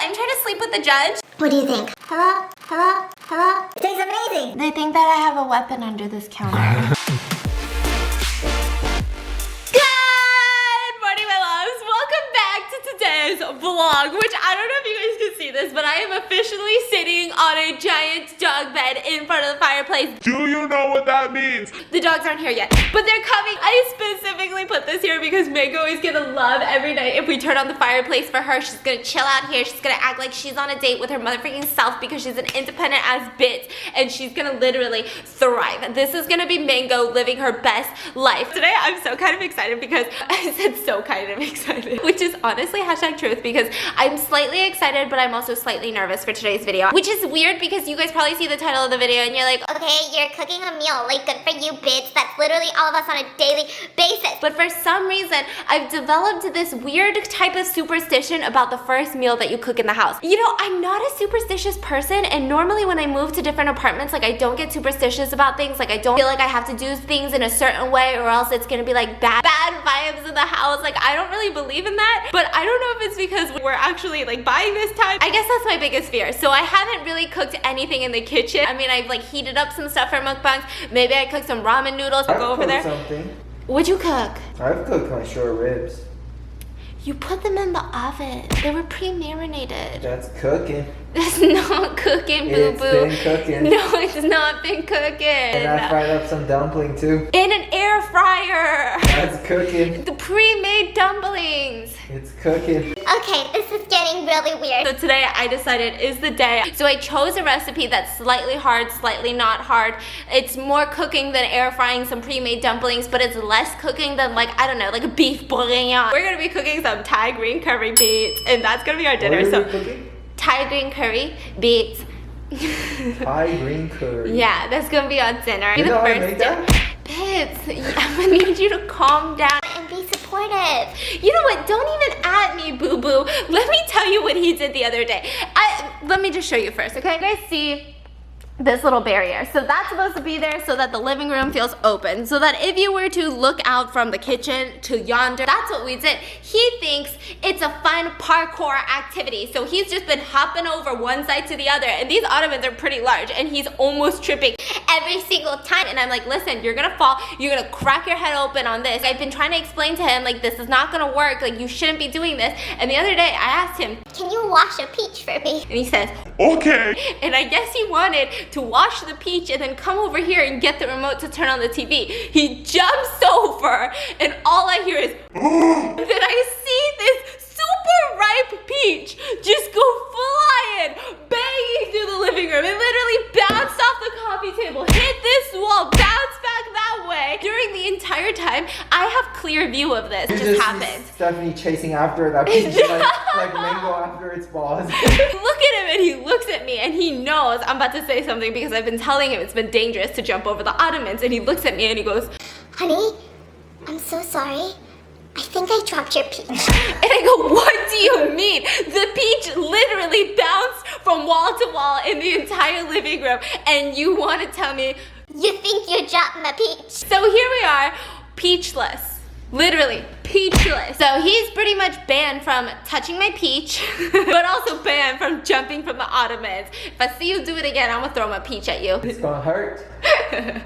I'm trying to sleep with the judge. What do you think? Hello? Hello? Hello? It tastes amazing. They think that I have a weapon under this counter. Today's vlog, which I don't know if you guys can see this, but I am officially sitting on a giant dog bed in front of the fireplace. Do you know what that means? The dogs aren't here yet, but they're coming. I specifically put this here because Mango is gonna love every night if we turn on the fireplace for her. She's gonna chill out here. She's gonna act like she's on a date with her motherfucking self because she's an independent ass bitch, and she's gonna literally thrive. This is gonna be Mango living her best life. Today I'm so kind of excited because I said so kind of excited, which is honestly #truth, because I'm slightly excited, but I'm also slightly nervous for today's video, which is weird because you guys probably see the title of the video and you're like, okay, you're cooking a meal, like good for you, bitch. That's literally all of us on a daily basis. but for some reason, I've developed this weird type of superstition about the first meal that you cook in the house. You know, I'm not a superstitious person, and normally when I move to different apartments, like I don't get superstitious about things. Like I don't feel like I have to do things in a certain way or else it's gonna be like bad vibes in the house. Like I don't really believe in that, but I don't know if it's because we're actually like buying this time. I guess that's my biggest fear. So I haven't really cooked anything in the kitchen. I mean, I've like heated up some stuff for mukbangs. Maybe I cooked some ramen noodles. I've Go over there. Something. What'd you cook? I've cooked my short ribs. You put them in the oven. They were pre-marinated. That's cooking. That's not cooking, boo-boo. It's been cooking. No, it's not been cooking. And I fried up some dumpling too. In an air fryer. That's cooking. The pre-made dumplings. It's cooking. Okay, this is getting really weird. So today I decided is the day. So I chose a recipe that's slightly hard, slightly not hard. It's more cooking than air frying some pre-made dumplings, but it's less cooking than like, I don't know, like a beef bourguignon. We're gonna be cooking some Thai green curry beets, and that's gonna be our dinner. What are So we cooking? Thai green curry, beets. Thai green curry. Yeah, that's gonna be our dinner. You know how to make that? Bits, I'm gonna need you to calm down. And be supportive. You know what? Don't even at me, boo-boo. Let me tell you what he did the other day. Let me just show you first, okay? You guys see this little barrier. So that's supposed to be there so that the living room feels open. So that if you were to look out from the kitchen to yonder, that's what we did. He thinks it's a fun parkour activity. So he's just been hopping over one side to the other. And these ottomans are pretty large. And he's almost tripping every single time. And I'm like, listen, you're gonna fall. You're gonna crack your head open on this. I've been trying to explain to him, like, this is not gonna work. Like, you shouldn't be doing this. And the other day, I asked him, can you wash a peach for me? and he says, Okay. and I guess he wanted to wash the peach and then come over here and get the remote to turn on the TV. He jumps over and all I hear is then I see this super ripe peach just go flying, banging through the living room. It literally bounced off the coffee table, hit this wall, bounced back that way. During the entire time, I have clear view of this. It just happened. Stephanie chasing after that peach like Mango after its balls. Look at him and he looks at me and he knows I'm about to say something because I've been telling him it's been dangerous to jump over the ottomans, and he looks at me and he goes, Honey, I'm so sorry. I think I dropped your peach. and I go, what do you mean? The peach literally bounced from wall to wall in the entire living room, and you want to tell me You think you dropped my peach? So here we are, peachless. Literally, peachless. So he's pretty much banned from touching my peach, but also banned from jumping from the ottomans. If I see you do it again, I'm gonna throw my peach at you. It's gonna hurt. I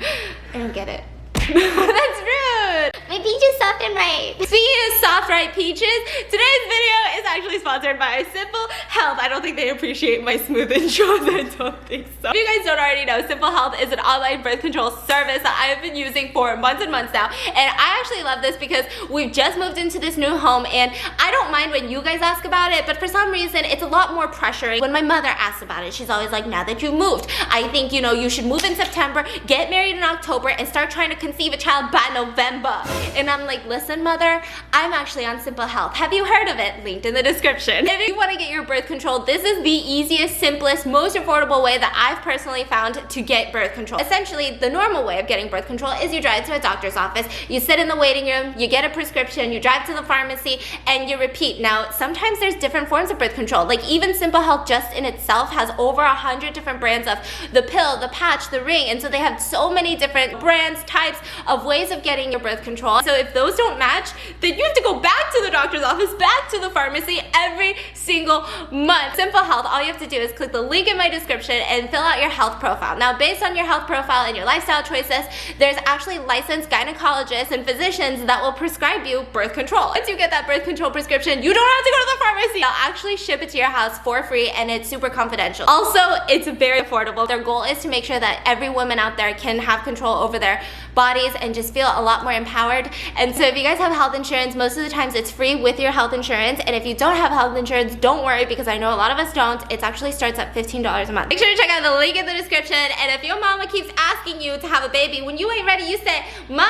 don't get it. That's rude. My peach is soft and ripe. Speaking of soft ripe peaches, today's video is actually sponsored by Simple Health. I don't think they appreciate my smooth intros. I don't think so. If you guys don't already know, Simple Health is an online birth control service that I have been using for months and months now. And I actually love this because we've just moved into this new home, and I don't mind when you guys ask about it, but for some reason, it's a lot more pressuring when my mother asks about it. She's always like, now that you moved, I think, you know, you should move in September, get married in October, and start trying to conceive a child by November. And I'm like, listen, mother, I'm actually on Simple Health. Have you heard of it? Linked in the description. If you want to get your birth control, this is the easiest, simplest, most affordable way that I've personally found to get birth control. Essentially, the normal way of getting birth control is you drive to a doctor's office, you sit in the waiting room, you get a prescription, you drive to the pharmacy, and you repeat. Now, sometimes there's different forms of birth control. Like even Simple Health just in itself has over 100 different brands of the pill, the patch, the ring, and so they have so many different brands, types of ways of getting your birth control. So if those don't match, then you have to go back to the doctor's office, back to the pharmacy every single month. Simple Health, all you have to do is click the link in my description and fill out your health profile. Now, based on your health profile and your lifestyle choices, there's actually licensed gynecologists and physicians that will prescribe you birth control. Once you get that birth control prescription, you don't have to go to the pharmacy. They'll actually ship it to your house for free, and it's super confidential. Also, it's very affordable. Their goal is to make sure that every woman out there can have control over their bodies and just feel a lot more empowered. And so if you guys have health insurance, most of the times it's free with your health insurance. And if you don't have health insurance, don't worry, because I know a lot of us don't. It actually starts at $15 a month. Make sure to check out the link in the description. And if your mama keeps asking you to have a baby, when you ain't ready, you say, Mom,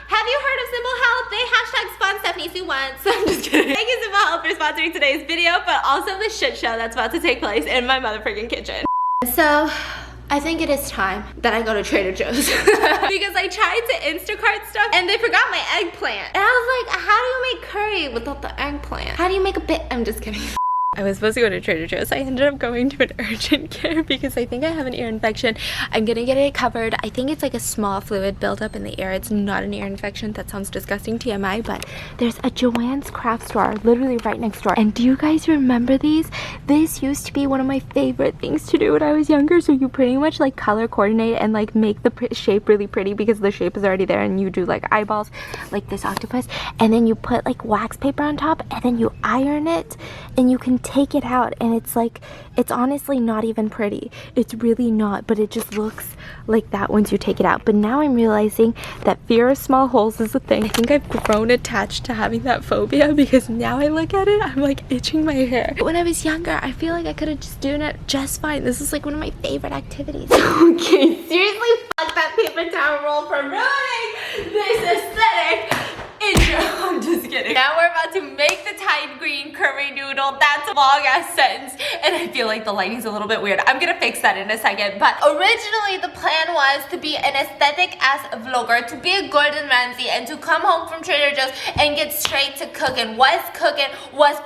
have you heard of Simple Health? They #spawn Stephanie Sue once. I'm just kidding. Thank you, Simple Health, for sponsoring today's video, but also the shit show that's about to take place in my motherfucking kitchen. So, I think it is time that I go to Trader Joe's because I tried to Instacart stuff and they forgot my eggplant. And I was like, how do you make curry without the eggplant? How do you make a bit? I'm just kidding. I was supposed to go to Trader Joe's. I ended up going to an urgent care because I think I have an ear infection. I'm gonna get it covered. I think it's like a small fluid buildup in the ear. It's not an ear infection. That sounds disgusting, TMI, but there's a Joann's craft store literally right next door. And do you guys remember these? This used to be one of my favorite things to do when I was younger. So you pretty much like color coordinate and like make the shape really pretty because the shape is already there, and you do like eyeballs like this octopus, and then you put like wax paper on top, and then you iron it, and you can take it out, and it's like, it's honestly not even pretty. It's really not, but it just looks like that once you take it out. But now I'm realizing that fear of small holes is a thing. I think I've grown attached to having that phobia because now I look at it, I'm like itching my hair. But when I was younger, I feel like I could have just done it just fine. This is like one of my favorite activities. Okay, seriously, fuck that paper towel roll for ruining this aesthetic intro. I'm just kidding. Now we're about to make the Thai green curry noodle. That's a long ass sentence, and I feel like the lighting's a little bit weird. I'm gonna fix that in a second. But originally the plan was to be an aesthetic ass vlogger, to be a Gordon Ramsay, and to come home from Trader Joe's and get straight to cooking. What's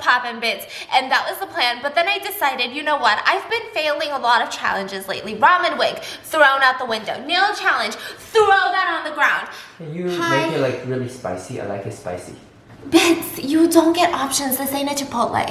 poppin' bits, and that was the plan. But then I decided, you know what? I've been failing a lot of challenges lately. Ramen wig, thrown out the window. Nail challenge, throw that on the ground. Can you make it like really spicy? I like it spicy. Bits, you don't get options. This ain't a Chipotle.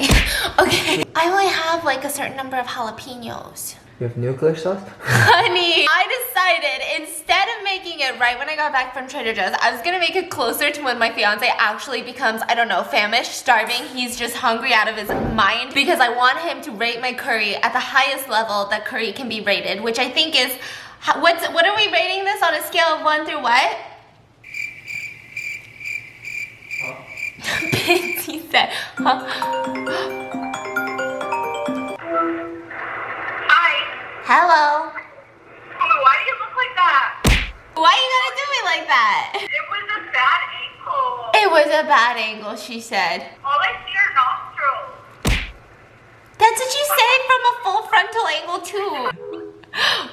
Okay. I only have like a certain number of jalapenos. You have nuclear sauce? Honey, I decided instead of making it right when I got back from Trader Joe's, I was gonna make it closer to when my fiance actually becomes, I don't know, famished, starving. He's just hungry out of his mind, because I want him to rate my curry at the highest level that curry can be rated, which I think is, what are we rating this on a scale of 1 through what? Bits, he said. Huh? Hi. Hello. Oh, why do you look like that? Why you gotta do me like that? It was a bad angle. It was a bad angle, she said. All I see are nostrils. That's what you say from a full frontal angle too.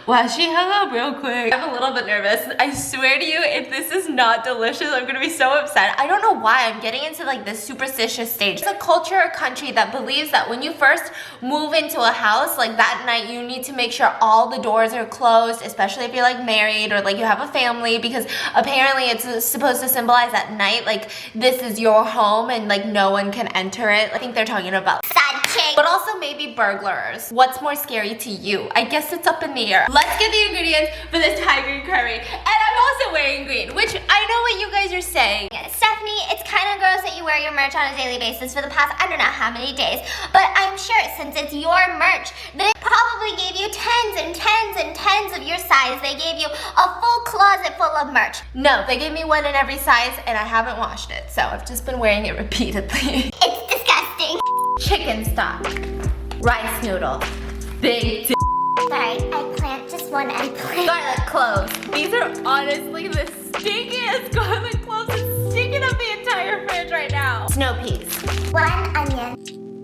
Wow, she hung up real quick. I'm a little bit nervous. I swear to you, if this is not delicious, I'm gonna be so upset. I don't know why I'm getting into like this superstitious stage. It's a culture or country that believes that when you first move into a house, like that night, you need to make sure all the doors are closed, especially if you're like married or like you have a family, because apparently it's supposed to symbolize at night, like this is your home and like no one can enter it. I think they're talking about Sad chick. but also maybe burglars. What's more scary to you? I guess it's up in the air. Let's get the ingredients for this Thai green curry. And I'm also wearing green, which I know what you guys are saying. Stephanie, it's kind of gross that you wear your merch on a daily basis for the past I don't know how many days, but I'm sure since it's your merch that it probably gave you tens and tens and tens of your size. They gave you a full closet full of merch. No, they gave me one in every size and I haven't washed it, so I've just been wearing it repeatedly. It's disgusting. Chicken stock, rice noodle, big Sorry, eggplant, just one eggplant. garlic cloves. These are honestly the stinkiest garlic cloves. It's stinking up the entire fridge right now. Snow peas, One onion.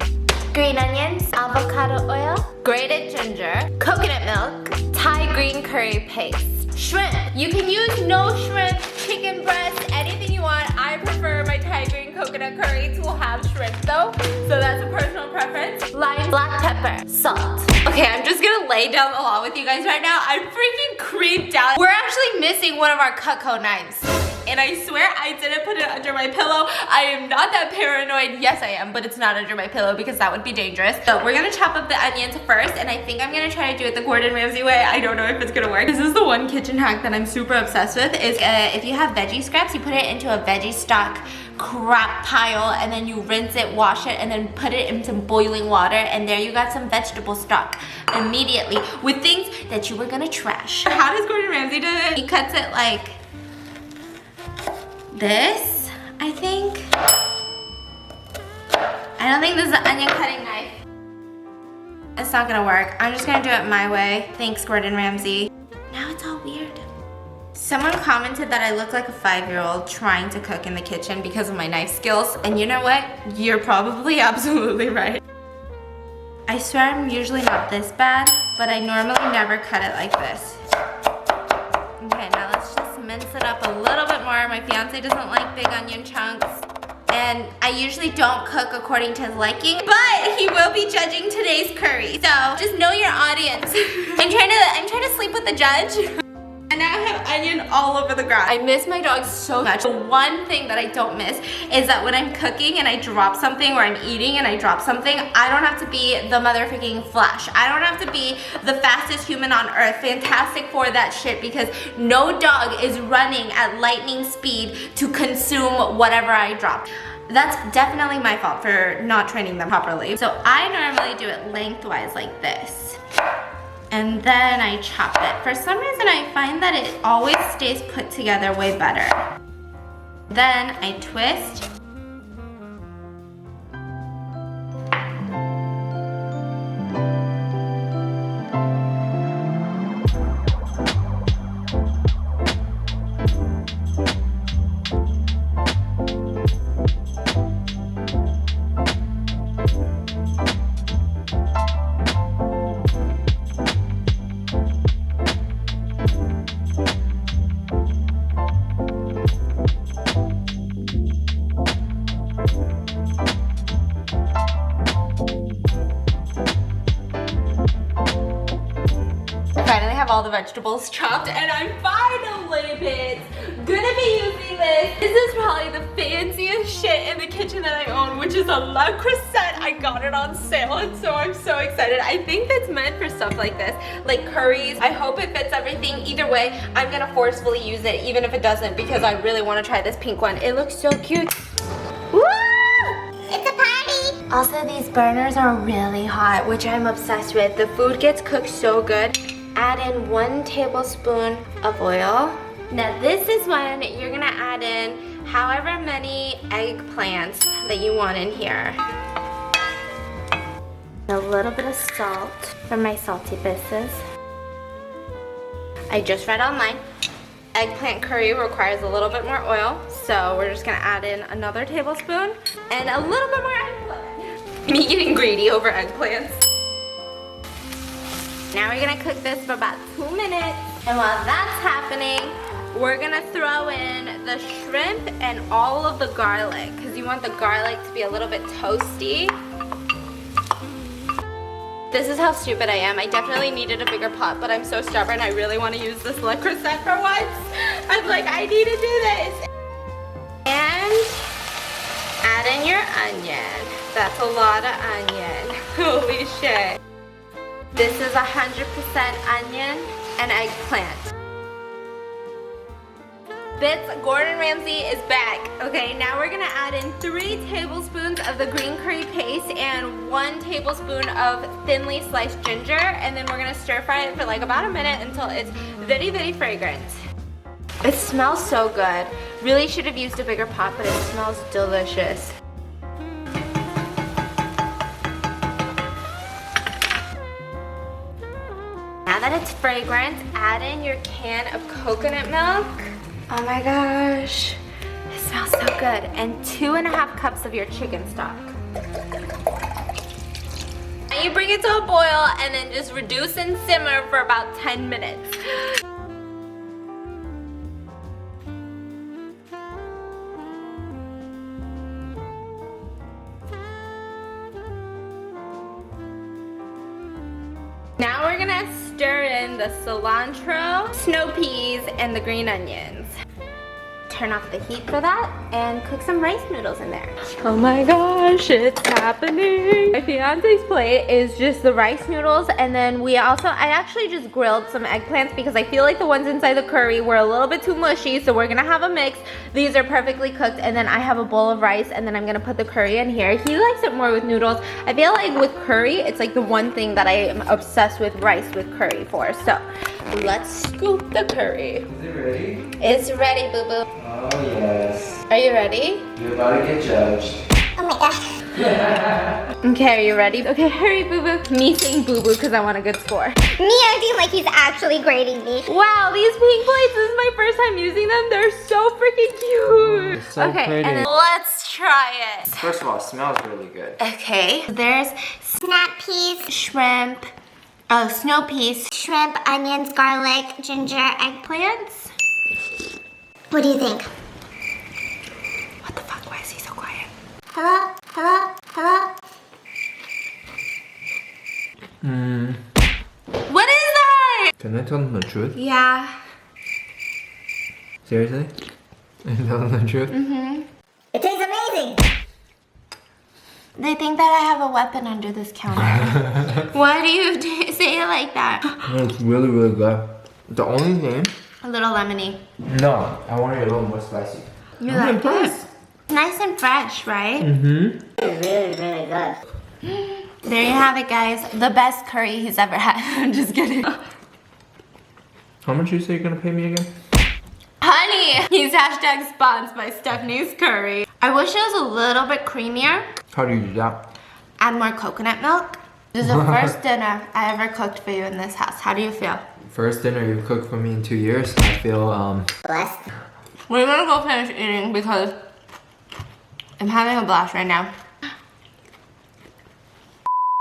green onions, avocado oil, grated ginger, coconut milk, Thai green curry paste, shrimp. You can use no shrimp, chicken breast, anything you want. I prefer my Thai green coconut curry to have shrimp though, so that's a personal preference. Lime, black pepper, salt. Okay, I'm just gonna lay down the law with you guys right now. I'm freaking creeped out. We're actually missing one of our Cutco knives and I swear I didn't put it under my pillow. I am not that paranoid. Yes, I am, but it's not under my pillow because that would be dangerous. So we're gonna chop up the onions first, and I think I'm gonna try to do it the Gordon Ramsay way. I don't know if it's gonna work. This is the one kitchen hack that I'm super obsessed with, is if you have veggie scraps, you put it into a veggie stock crap pile, and then you rinse it, wash it, and then put it in some boiling water, and there you got some vegetable stock immediately with things that you were gonna trash. How does Gordon Ramsay do it? He cuts it like this, I think. I don't think this is an onion cutting knife. It's not gonna work. I'm just gonna do it my way. Thanks, Gordon Ramsay. Now it's all weird. Someone commented that I look like a 5-year-old trying to cook in the kitchen because of my knife skills, and you know what? You're probably absolutely right. I swear I'm usually not this bad, but I normally never cut it like this. Okay, now let's just mince it up a little bit more. My fiance doesn't like big onion chunks, and I usually don't cook according to his liking, but he will be judging today's curry. So just know your audience. I'm trying to sleep with the judge. And now I have onion all over the ground. I miss my dogs so much. The one thing that I don't miss is that when I'm cooking and I drop something, or I'm eating and I drop something, I don't have to be the motherfucking Flash. I don't have to be the fastest human on earth. Fantastic for that shit, because no dog is running at lightning speed to consume whatever I drop. That's definitely my fault for not training them properly. So I normally do it lengthwise like this. And then I chop it. For some reason, I find that it always stays put together way better. Then I twist. All the vegetables chopped, and I'm finally, bitch, gonna be using this. This is probably the fanciest shit in the kitchen that I own, which is a Le Creuset. I got it on sale, and so I'm so excited. I think that's meant for stuff like this, like curries. I hope it fits everything. Either way, I'm gonna forcefully use it, even if it doesn't, because I really want to try this pink one. It looks so cute. Woo! It's a party! Also, these burners are really hot, which I'm obsessed with. The food gets cooked so good. Add in 1 tablespoon of oil. Now this is when you're gonna add in however many eggplants that you want in here. A little bit of salt for my salty bisses. I just read online, eggplant curry requires a little bit more oil, so we're just gonna add in another tablespoon and a little bit more eggplant. Me getting greedy over eggplants. Now we're gonna cook this for about 2 minutes. And while that's happening, we're gonna throw in the shrimp and all of the garlic, because you want the garlic to be a little bit toasty. This is how stupid I am. I definitely needed a bigger pot, but I'm so stubborn. I really want to use this Le Creuset for once. I'm like, I need to do this. And add in your onion. That's a lot of onion. Holy shit. This is 100% onion and eggplant. Bits, Gordon Ramsay is back. Okay, now we're gonna add in 3 tablespoons of the green curry paste and 1 tablespoon of thinly sliced ginger, and then we're gonna stir fry it for like about a minute until it's very, very fragrant. It smells so good. Really should have used a bigger pot, but it smells delicious. Now that it's fragrant, add in your can of coconut milk. Oh my gosh, it smells so good. And 2.5 cups of your chicken stock. And you bring it to a boil and then just reduce and simmer for about 10 minutes. Now we're gonna stir in the cilantro, snow peas, and the green onions. turn off the heat for that and cook some rice noodles in there. Oh my gosh, it's happening. My fiance's plate is just the rice noodles, and then I actually just grilled some eggplants because I feel like the ones inside the curry were a little bit too mushy, so we're gonna have a mix. These are perfectly cooked, and then I have a bowl of rice, and then I'm gonna put the curry in here. He likes it more with noodles. I feel like with curry, it's like the one thing that I am obsessed with rice with curry for. So let's scoop the curry. Is it ready? It's ready, boo-boo. Oh, yes. Are you ready? You're about to get judged. Oh my god. Okay, are you ready? Okay, hurry, boo-boo. Me saying boo-boo because I want a good score. Me acting like he's actually grading me. Wow, these pink plates, this is my first time using them. They're so freaking cute. It's so okay, pretty. and then let's try it. First of all, it smells really good. Okay, there's Snap peas, shrimp, snow peas, shrimp, onions, garlic, ginger, eggplants. What do you think? What the fuck, why is he so quiet? Hello? Hello? Hello? What is that? Can I tell them the truth? Yeah. Seriously? Can I tell them the truth? It tastes amazing. They think that I have a weapon under this counter. Why do you say it like that? It's really, really good. The only thing... A little lemony. No, I want it a little more spicy. You like this? Nice and fresh, right? Mm-hmm. It's really, really good. There you have it, guys. The best curry he's ever had. I'm just kidding. How much you say you're gonna pay me again? Honey, he's hashtag sponsored by Stephanie's Curry. I wish it was a little bit creamier. How do you do that? Add more coconut milk. This is the first dinner I ever cooked for you in this house. How do you feel? First dinner you've cooked for me in 2 years. I feel, Blessed. We're gonna go finish eating because I'm having a blast right now.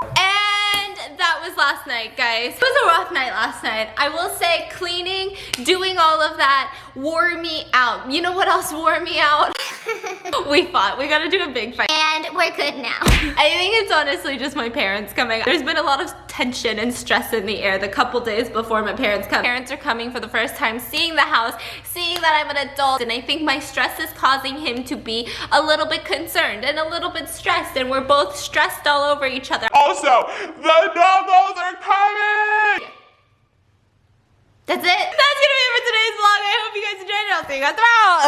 And that was last night, guys. It was a rough night last night. I will say cleaning, doing all of that wore me out. You know what else wore me out? We fought. We gotta do a big fight. And we're good now. I think it's honestly just my parents coming. There's been a lot of tension and stress in the air the couple days before my parents come. Parents are coming for the first time, seeing the house, seeing that I'm an adult, and I think my stress is causing him to be a little bit concerned and a little bit stressed, and we're both stressed all over each other. Also, the noodles are coming! That's it. That's gonna be it for today's vlog. I hope you guys enjoyed it. I'll see you guys tomorrow.